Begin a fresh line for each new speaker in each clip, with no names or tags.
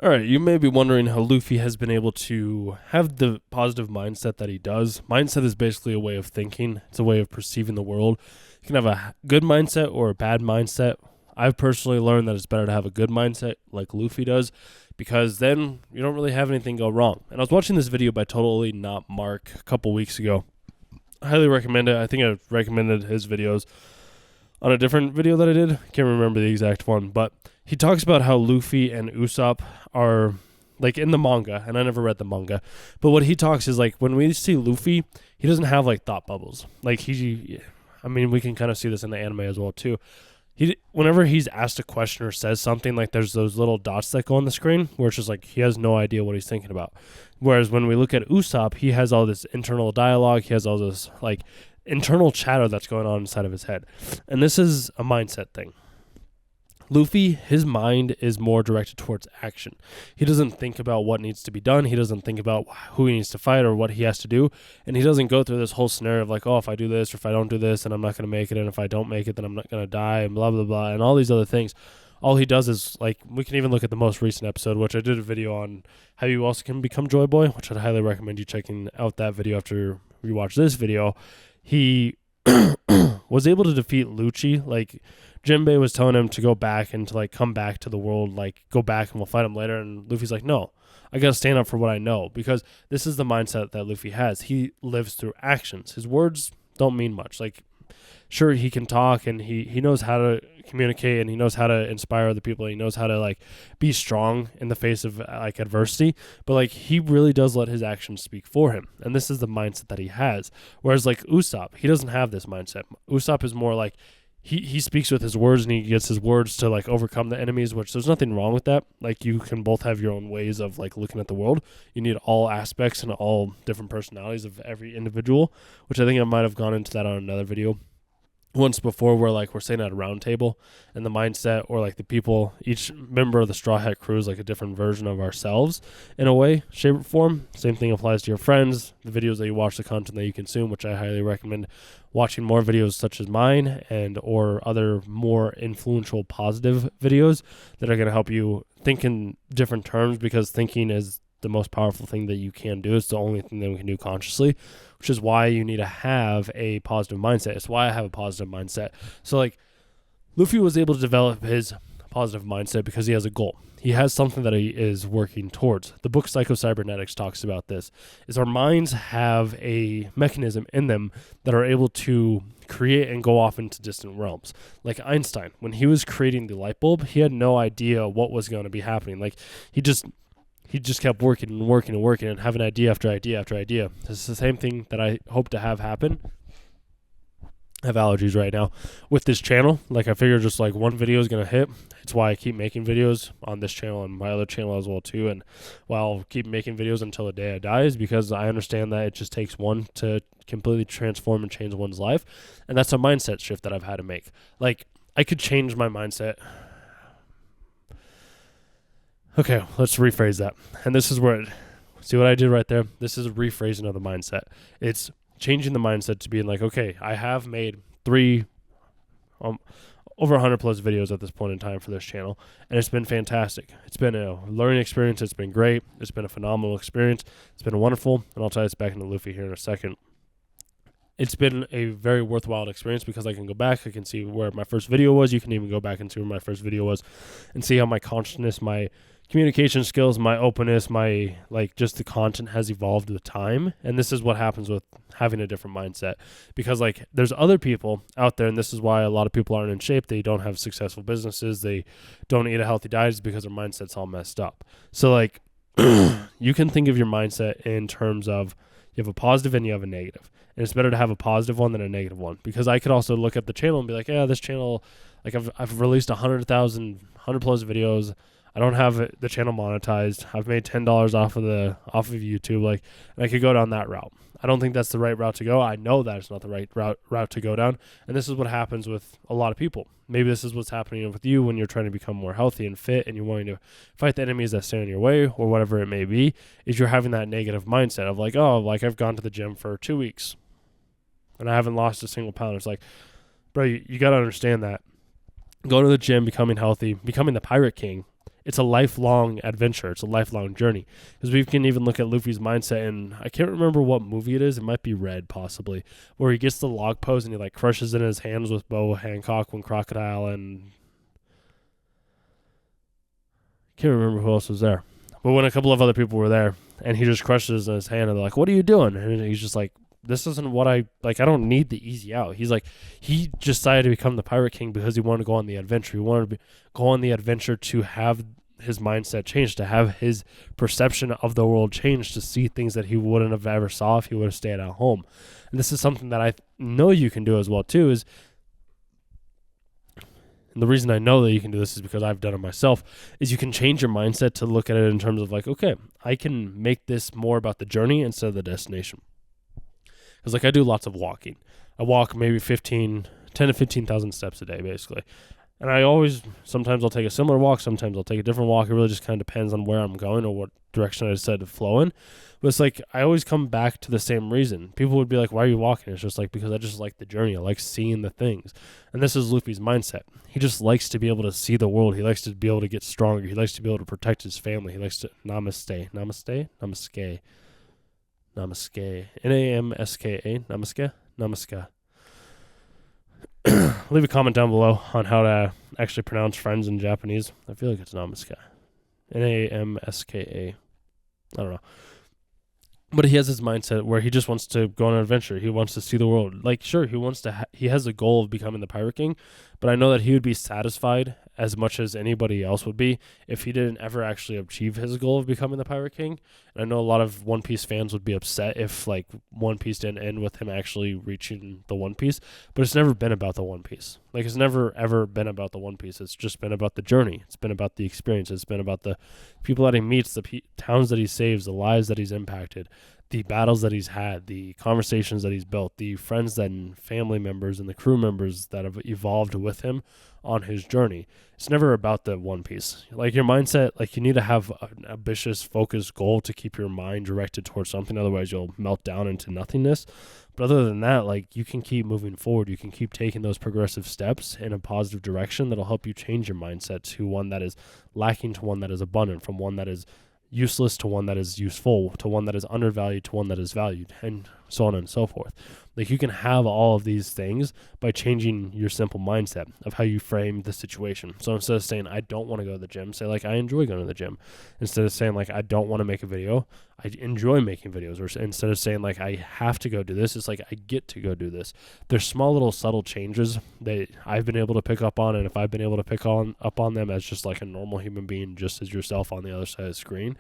All right, you may be wondering how Luffy has been able to have the positive mindset that he does. Mindset is basically a way of thinking. It's a way of perceiving the world. You can have a good mindset or a bad mindset. I've personally learned that it's better to have a good mindset like Luffy does, because then you don't really have anything go wrong. And I was watching this video by Totally Not Mark a couple weeks ago. I highly recommend it. I think I recommended his videos on a different video that I did. I can't remember the exact one, but he talks about how Luffy and Usopp are like in the manga, and I never read the manga, but what he talks is like when we see Luffy, he doesn't have like thought bubbles. Like we can kind of see this in the anime as well too. Whenever he's asked a question or says something, like there's those little dots that go on the screen where it's just like he has no idea what he's thinking about. Whereas when we look at Usopp, he has all this internal dialogue, he has all this like internal chatter that's going on inside of his head. And this is a mindset thing. Luffy, his mind is more directed towards action. He doesn't think about what needs to be done. He doesn't think about who he needs to fight or what he has to do. And he doesn't go through this whole scenario of like, oh, if I do this or if I don't do this, then I'm not going to make it. And if I don't make it, then I'm not going to die and blah, blah, blah. And all these other things. All he does is like, we can even look at the most recent episode, which I did a video on how you also can become Joy Boy, which I'd highly recommend you checking out that video after you watch this video. He was able to defeat Lucci. Like, Jinbei was telling him to go back and to like come back to the world, like go back and we'll fight him later. And Luffy's like, no, I got to stand up for what I know, because this is the mindset that Luffy has. He lives through actions. His words don't mean much. Like, sure, he can talk and he knows how to communicate and he knows how to inspire other people. And he knows how to like be strong in the face of like adversity, but like he really does let his actions speak for him. And this is the mindset that he has. Whereas like Usopp, he doesn't have this mindset. Usopp is more like, he speaks with his words and he gets his words to like overcome the enemies, which there's nothing wrong with that. Like, you can both have your own ways of like looking at the world. You need all aspects and all different personalities of every individual, which I think I might have gone into that on another video once before, where like we're sitting at a round table and the mindset or like the people, each member of the Straw Hat crew is like a different version of ourselves in a way, shape, or form. Same thing applies to your friends, the videos that you watch, the content that you consume, which I highly recommend watching more videos such as mine and or other more influential positive videos that are going to help you think in different terms, because thinking is the most powerful thing that you can do. It's the only thing that we can do consciously, which is why you need to have a positive mindset. It's why I have a positive mindset. So like Luffy was able to develop his positive mindset because he has a goal. He has something that he is working towards. The book Psycho-Cybernetics talks about this, is our minds have a mechanism in them that are able to create and go off into distant realms. Like Einstein, when he was creating the light bulb, he had no idea what was going to be happening. Like he just kept working and working and working and having idea after idea after idea. This is the same thing that I hope to have happen. I have allergies right now with this channel. Like, I figure just like one video is going to hit. It's why I keep making videos on this channel and my other channel as well too. And I'll keep making videos until the day I die, is because I understand that it just takes one to completely transform and change one's life. And that's a mindset shift that I've had to make. Like, I could change my mindset. Okay, let's rephrase that. And this is where see what I did right there? This is a rephrasing of the mindset. It's changing the mindset to being like, okay, I have made over 100 plus videos at this point in time for this channel, and it's been fantastic. It's been a learning experience. It's been great. It's been a phenomenal experience. It's been wonderful, and I'll tie this back into Luffy here in a second. It's been a very worthwhile experience because I can go back, I can see where my first video was. You can even go back and see where my first video was and see how my consciousness, my communication skills, my openness, my like just the content has evolved with time. And this is what happens with having a different mindset, because like there's other people out there, and this is why a lot of people aren't in shape. They don't have successful businesses. They don't eat a healthy diet, is because their mindset's all messed up. So like you can think of your mindset in terms of you have a positive and you have a negative. And it's better to have a positive one than a negative one, because I could also look at the channel and be like, yeah, this channel, like I've released 100 plus videos. I don't have the channel monetized. I've made $10 off of YouTube. Like, and I could go down that route. I don't think that's the right route to go. I know that it's not the right route to go down. And this is what happens with a lot of people. Maybe this is what's happening with you when you're trying to become more healthy and fit and you're wanting to fight the enemies that stand in your way or whatever it may be, is you're having that negative mindset of like, oh, like I've gone to the gym for 2 weeks and I haven't lost a single pound. It's like, bro, you got to understand that going to the gym, becoming healthy, becoming the Pirate King it's a lifelong adventure. It's a lifelong journey. Because we can even look at Luffy's mindset, and I can't remember what movie it is. It might be Red, possibly, where he gets the log pose and he like crushes in his hands with Bo Hancock when Crocodile and can't remember who else was there. But when a couple of other people were there, and he just crushes in his hand, and they're like, "What are you doing?" And he's just like, "This isn't what I like. I don't need the easy out." He's like, he decided to become the Pirate King because he wanted to go on the adventure. He wanted to go on the adventure to have his mindset change, to have his perception of the world change, to see things that he wouldn't have ever saw if he would have stayed at home. And this is something that I know you can do as well too. And the reason I know that you can do this is because I've done it myself, is you can change your mindset to look at it in terms of like, okay, I can make this more about the journey instead of the destination. Because like I do lots of walking. I walk maybe 10 to 15,000 steps a day, basically. And sometimes I'll take a similar walk, sometimes I'll take a different walk. It really just kind of depends on where I'm going or what direction I decide to flow in. But it's like I always come back to the same reason. People would be like, "Why are you walking?" It's just like, because I just like the journey. I like seeing the things. And this is Luffy's mindset. He just likes to be able to see the world. He likes to be able to get stronger. He likes to be able to protect his family. He likes to Namaste. Namaska. Namaska. Leave a comment down below on how to actually pronounce friends in Japanese. I feel like it's Namaska. Namska. I don't know. But he has his mindset where he just wants to go on an adventure. He wants to see the world. Like, sure, he wants to. He has a goal of becoming the Pirate King, but I know that he would be satisfied as much as anybody else would be if he didn't ever actually achieve his goal of becoming the Pirate King. And I know a lot of One Piece fans would be upset if like One Piece didn't end with him actually reaching the One Piece, but it's never been about the One Piece. Like, it's never ever been about the One Piece. It's just been about the journey. It's been about the experience. It's been about the people that he meets, the towns that he saves, the lives that he's impacted, the battles that he's had, the conversations that he's built, the friends and family members and the crew members that have evolved with him on his journey. It's never about the One Piece. Like, your mindset, like, you need to have an ambitious, focused goal to keep your mind directed towards something. Otherwise, you'll melt down into nothingness. But other than that, like, you can keep moving forward. You can keep taking those progressive steps in a positive direction that'll help you change your mindset to one that is lacking to one that is abundant, from one that is useless to one that is useful, to one that is undervalued to one that is valued, and so on and so forth. Like, you can have all of these things by changing your simple mindset of how you frame the situation. So instead of saying, "I don't want to go to the gym," say like, "I enjoy going to the gym." Instead of saying like, "I don't want to make a video," "I enjoy making videos." Or instead of saying like, "I have to go do this," it's like, "I get to go do this." There's small little subtle changes that I've been able to pick up on, and if I've been able to pick up on them as just like a normal human being, just as yourself on the other side of the screen,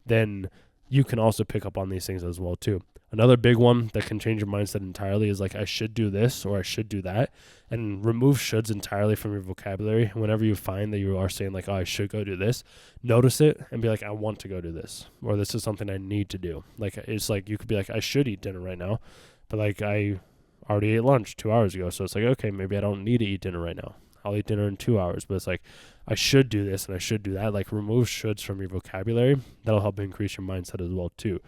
then you can also pick up on these things as well too. Another big one that can change your mindset entirely is like, "I should do this," or "I should do that," and remove shoulds entirely from your vocabulary. Whenever you find that you are saying like, "Oh, I should go do this," notice it and be like, "I want to go do this," or "This is something I need to do." Like, it's like, you could be like, "I should eat dinner right now," but like, "I already ate lunch 2 hours ago." So it's like, okay, maybe I don't need to eat dinner right now. I'll eat dinner in 2 hours. But it's like, "I should do this and I should do that." Like, remove shoulds from your vocabulary. That'll help increase your mindset as well too.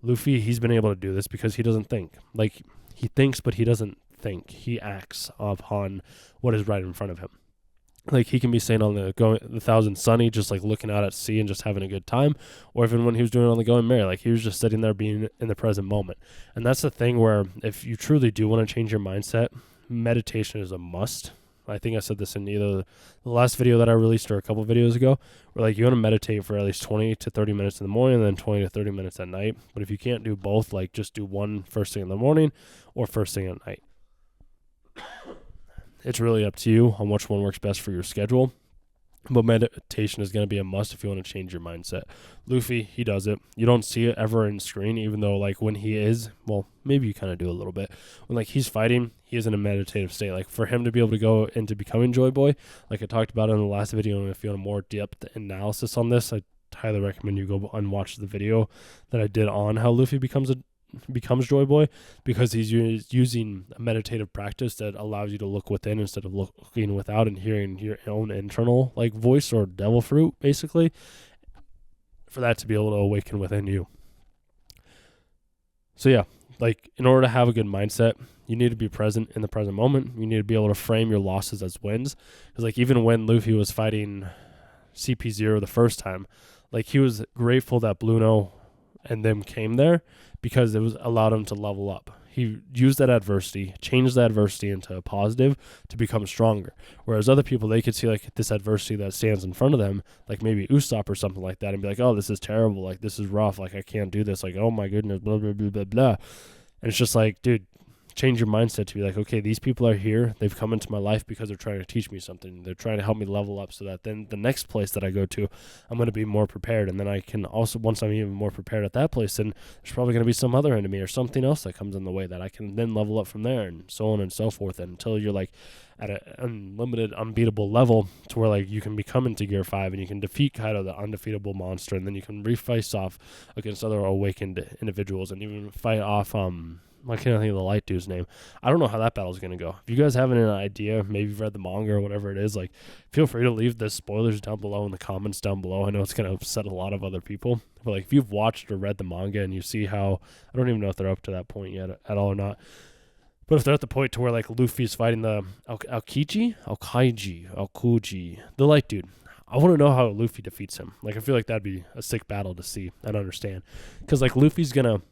Luffy, he's been able to do this because he doesn't think. Like, he thinks, but he doesn't think. He acts upon what is right in front of him. Like, he can be saying on the Thousand Sunny, just like looking out at sea and just having a good time, or even when he was doing it on the Going Merry, like, he was just sitting there being in the present moment. And that's the thing where, if you truly do want to change your mindset, meditation is a must. I think I said this in either the last video that I released or a couple videos ago, where like, you want to meditate for at least 20 to 30 minutes in the morning and then 20 to 30 minutes at night. But if you can't do both, like, just do one first thing in the morning or first thing at night. It's really up to you on which one works best for your schedule. But meditation is going to be a must if you want to change your mindset. Luffy, he does it. You don't see it ever in screen, even though like when he is, well, maybe you kind of do a little bit. When like he's fighting, he is in a meditative state. Like, for him to be able to go into becoming Joy Boy, like I talked about in the last video, and if you want a more depth analysis on this, I highly recommend you go and watch the video that I did on how Luffy becomes Joy Boy, because he's using a meditative practice that allows you to look within instead of looking without and hearing your own internal like voice or devil fruit, basically, for that to be able to awaken within you. So yeah, like, in order to have a good mindset, you need to be present in the present moment. You need to be able to frame your losses as wins, because like, even when Luffy was fighting CP0 the first time, like he was grateful that Bluno and them came there because it was allowed him to level up. He used that adversity, changed the adversity into a positive to become stronger. Whereas other people, they could see like this adversity that stands in front of them, like maybe Usopp or something like that, and be like, oh, this is terrible. Like, this is rough. Like, I can't do this. Like, oh my goodness, blah, blah, blah, blah, blah. And it's just like, dude, change your mindset to be like, okay, these people are here. They've come into my life because they're trying to teach me something. They're trying to help me level up so that then the next place that I go to, I'm going to be more prepared. And then I can also, once I'm even more prepared at that place, then there's probably going to be some other enemy or something else that comes in the way that I can then level up from there, and so on and so forth, until you're like at an unlimited, unbeatable level to where like you can become into Gear 5 and you can defeat Kaido, the undefeatable monster, and then you can re-face off against other awakened individuals and even fight off, I can't think of the light dude's name. I don't know how that battle's going to go. If you guys have an idea, maybe you've read the manga or whatever it is, like, feel free to leave the spoilers down below in the comments down below. I know it's going to upset a lot of other people. But, like, if you've watched or read the manga and you see how, I don't even know if they're up to that point yet at all or not. But if they're at the point to where, like, Luffy's fighting the Aokiji, the light dude, I want to know how Luffy defeats him. Like, I feel like that'd be a sick battle to see and understand. Because, like, Luffy's going to,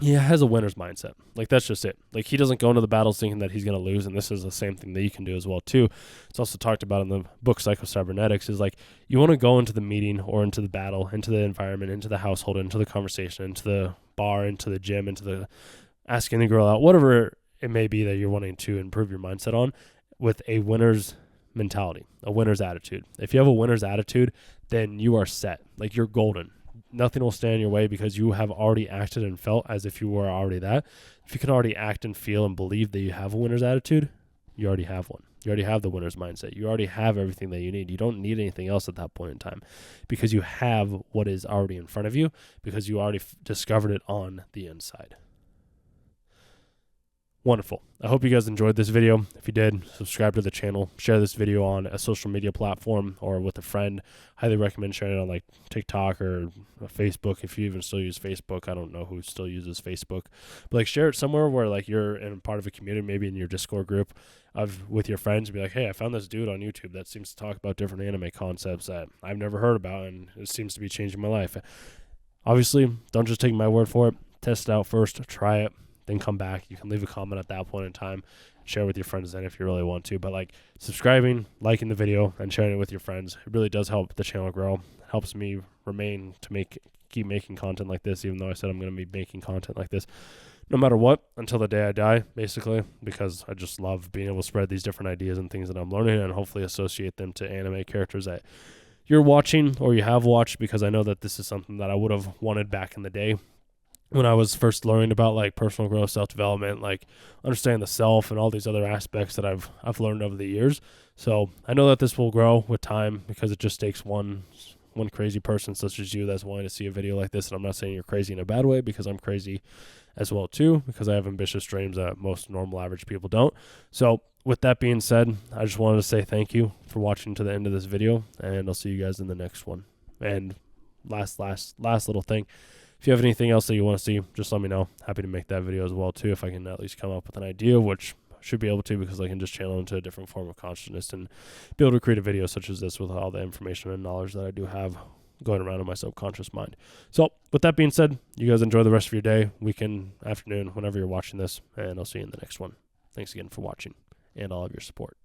he has a winner's mindset. Like, that's just it. Like, he doesn't go into the battles thinking that he's going to lose, and this is the same thing that you can do as well, too. It's also talked about in the book Psycho-Cybernetics, is, like, you want to go into the meeting or into the battle, into the environment, into the household, into the conversation, into the bar, into the gym, into the asking the girl out, whatever it may be that you're wanting to improve your mindset on, with a winner's mentality, a winner's attitude. If you have a winner's attitude, then you are set. Like, you're golden. Nothing will stand in your way because you have already acted and felt as if you were already that. If you can already act and feel and believe that you have a winner's attitude, you already have one. You already have the winner's mindset. You already have everything that you need. You don't need anything else at that point in time because you have what is already in front of you, because you already discovered it on the inside. Wonderful. I hope you guys enjoyed this video. If you did, subscribe to the channel, share this video on a social media platform or with a friend. Highly recommend sharing it on like TikTok or Facebook. If you even still use Facebook, I don't know who still uses Facebook, but like share it somewhere where like you're in part of a community, maybe in your Discord group with your friends, and be like, hey, I found this dude on YouTube that seems to talk about different anime concepts that I've never heard about, and it seems to be changing my life. Obviously, don't just take my word for it. Test it out first, try it, then come back. You can leave a comment at that point in time, share with your friends then if you really want to. But like subscribing, liking the video, and sharing it with your friends, it really does help the channel grow. It helps me remain to keep making content like this, even though I said I'm going to be making content like this no matter what until the day I die, basically, because I just love being able to spread these different ideas and things that I'm learning and hopefully associate them to anime characters that you're watching or you have watched, because I know that this is something that I would have wanted back in the day when I was first learning about like personal growth, self-development, like understanding the self and all these other aspects that I've learned over the years. So I know that this will grow with time because it just takes one crazy person such as you that's wanting to see a video like this. And I'm not saying you're crazy in a bad way, because I'm crazy as well too, because I have ambitious dreams that most normal average people don't. So with that being said, I just wanted to say thank you for watching to the end of this video, and I'll see you guys in the next one. And last little thing, if you have anything else that you want to see, just let me know. Happy to make that video as well too, if I can at least come up with an idea, which I should be able to, because I can just channel into a different form of consciousness and be able to create a video such as this with all the information and knowledge that I do have going around in my subconscious mind. So with that being said, you guys enjoy the rest of your day, weekend, afternoon, whenever you're watching this, and I'll see you in the next one. Thanks again for watching and all of your support.